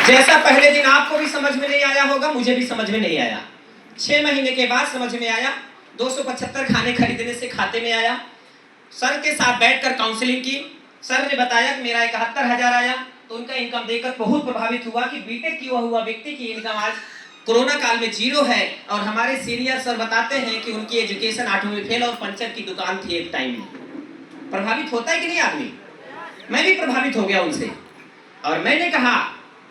जैसा पहले दिन आपको भी समझ में नहीं आया होगा, मुझे भी समझ में नहीं आया। 6 महीने के बाद समझ में आया। 275 खाने खरीदने से खाते में आया। सर के साथ बैठकर काउंसलिंग की। सर ने बताया कि मेरा 71,000 आया। तो उनका इनकम देखकर बहुत प्रभावित हुआ कि बीटेक किया हुआ व्यक्ति की इनकम आज कोरोना काल में 0 है। और हमारे सीनियर सर बताते हैं कि उनकी एजुकेशन 8वीं में फेल और पंचर की दुकान थी एक टाइम में। प्रभावित होता है कि नहीं आदमी? मैं भी प्रभावित हो गया उनसे। और मैंने कहा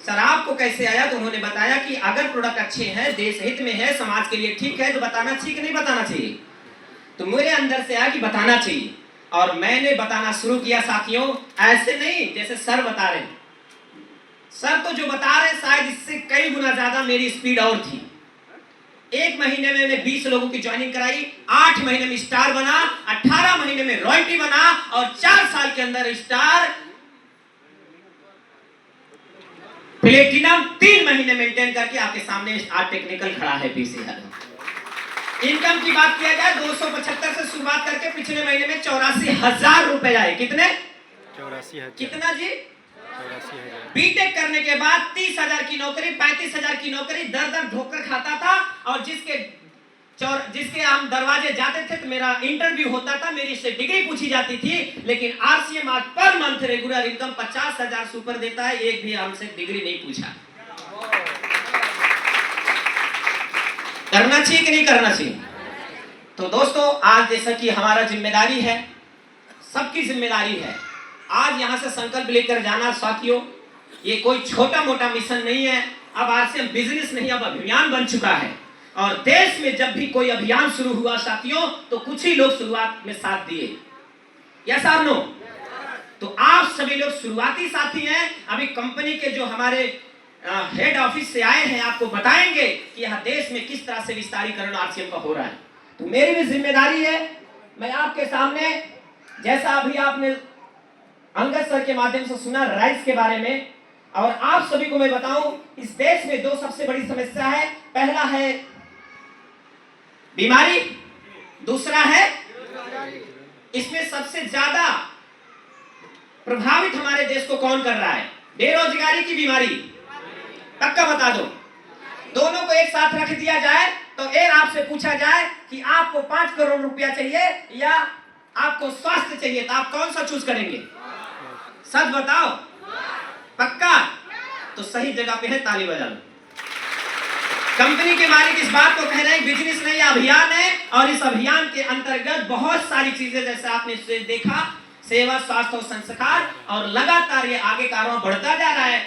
सर आपको कैसे आया? तो उन्होंने बताया कि अगर प्रोडक्ट अच्छे हैं, देश हित में है, समाज के लिए ठीक है, तो बताना चाहिए कि नहीं बताना चाहिए? तो मेरे अंदर से आया कि बताना चाहिए। और मैंने बताना शुरू किया साथियों, ऐसे नहीं जैसे सर बता रहे हैं। सर तो जो बता रहे हैं शायद इससे कई गुना ज्यादा मेरी स्पीड और थी। 1 महीने में मैंने 20 लोगों की ज्वाइनिंग कराई, 8 महीने में स्टार बना, 18 महीने में रॉयल्टी बना और 4 साल के अंदर स्टार प्लेटिनम 3 महीने मेंटेन करके आपके सामने आज टेक्निकल खड़ा है पीसी। इनकम की बात किया जाए 275 से शुरुआत करके पिछले महीने में 84,000 रुपए आए। कितने? 84,000। कितना जी? 84,000। बीटेक करने के बाद 30,000 की नौकरी, 35,000 की नौकरी दर दर ढोकर खाता था। और जिसके हम दरवाजे जाते थे तो मेरा इंटरव्यू होता था, मेरी से डिग्री पूछी जाती थी। लेकिन आरसीएम आज पर मंथ रेगुलर इनकम 50,000 से ऊपर देता है, एक भी हमसे डिग्री नहीं पूछा। करना चाहिए कि नहीं करना चाहिए? तो दोस्तों आज जैसा कि हमारा जिम्मेदारी है, सबकी जिम्मेदारी है, आज यहां से संकल्प लेकर जाना साथियों। ये कोई छोटा मोटा मिशन नहीं है। अब आरसीएम बिजनेस नहीं, अब अभियान बन चुका है। और देश में जब भी कोई अभियान शुरू हुआ साथियों तो कुछ ही लोग शुरुआत में साथ दिए। यस और नो? तो आप सभी लोग शुरुआती साथी हैं। अभी कंपनी के जो हमारे हेड ऑफिस से आए हैं आपको बताएंगे कि यह देश में किस तरह से विस्तारीकरण आरसीएम का हो रहा है। तो मेरी भी जिम्मेदारी है, मैं आपके सामने, जैसा अभी आपने अंगद सर के माध्यम से सुना राइस के बारे में, और आप सभी को मैं बताऊं इस देश में 2 सबसे बड़ी समस्या है। पहला है बीमारी, दूसरा है, इसमें सबसे ज्यादा प्रभावित हमारे देश को कौन कर रहा है? बेरोजगारी की बीमारी। पक्का बता दो। दोनों को एक साथ रख दिया जाए तो आपसे पूछा जाए कि आपको 5 करोड़ रुपया चाहिए या आपको स्वास्थ्य चाहिए, तो आप कौन सा चूज करेंगे? सच बताओ। पक्का? तो सही जगह पे है, ताली बजा लो। कंपनी के मालिक इस बात को कह रहे हैं बिजनेस नहीं अभियान है। और इस अभियान के अंतर्गत बहुत सारी चीजें, जैसे आपने देखा, सेवा, स्वास्थ्य और संस्कार, और लगातार ये आगे कार्य बढ़ता जा रहा है।